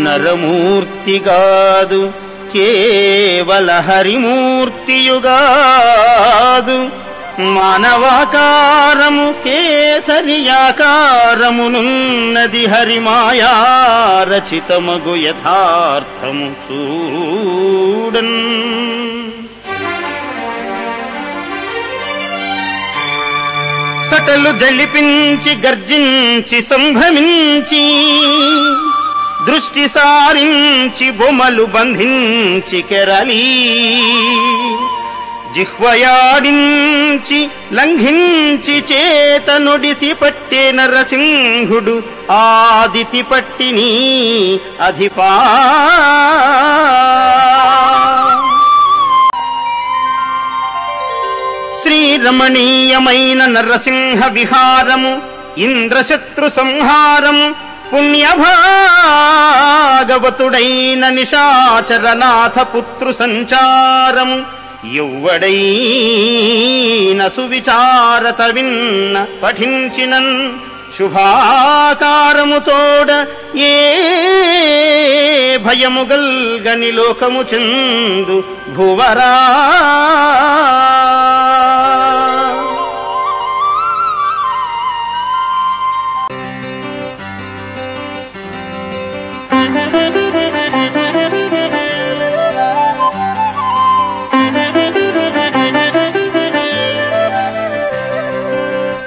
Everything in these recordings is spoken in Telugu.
నరమూర్తిగాదు కేవల హరిమూర్తియుగాదు మానవాకారము కేసరియాకారమునున్నది హరిమాయా రచితమగు యథార్థము చూడన్ సటలు జలిపించి గర్జించి సంభ్రమించి దృష్టి సారించి బొమ్మలు బంధించి కెరళీ జిహ్వయాడించి లంఘించి చేత నొడిసి పట్టే నరసింహుడు ఆదితి పట్టిని అధిపా శ్రీరమణీయమైన నరసింహ విహారము ఇంద్రశత్రు సంహారము పుణ్యభాగవతుడైన నిశాచరనాథ పుత్రు సంచారము ఎవ్వడైన సువిచారత విన్న పఠించినన్ శుభాకారముతోడ ఏ భయము గల్గని లోకము చెందు భువరా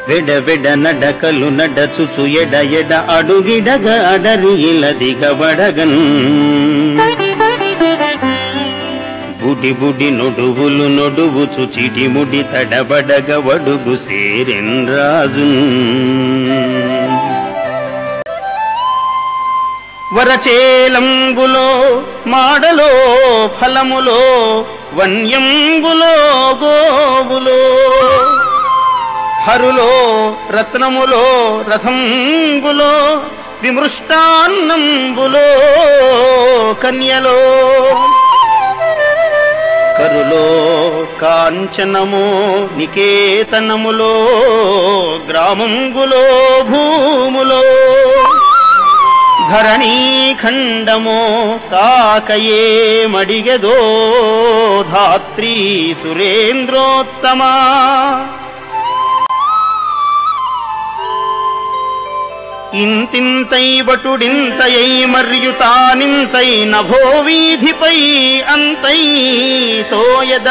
వెడ వెడ నడకలు నడచుచు ఎడ ఎడ అడుగిడగ అడరి ఇలదిగబడగన్ బుడి బుడి నొడువులు నొడువుచు చిటిముడి తడబడగ వడుగు సేరెన్ రాజు వరచేలంబులో మాడలో ఫలములో వన్యంబులో గోవులో హరులో రత్నములో రథంబులో విమృష్టాన్నంబులో కన్యలో కరులో కాంచనమో నికేతనములో గ్రామంబులో భూములో ధరణీఖండమో కాకయే మడిగెదో ధాత్రీ సురేంద్రోత్తమా ఇంతింతై బటుడింతయై మర్యుతానింతై నభోవీధిపై అంతై తోయదమండలాగ్రమున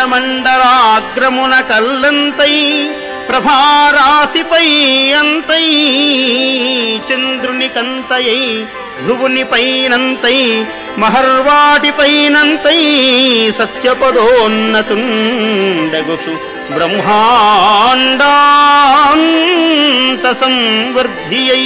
కల్లంతై ప్రభారాశిపై అంతై చంద్రునికంతయై ధ్రువునిపైనంతై మహర్వాటిపైనంతై సత్యపదోన్నతుండగుచు బ్రహ్మాండాంత సంవర్ధియై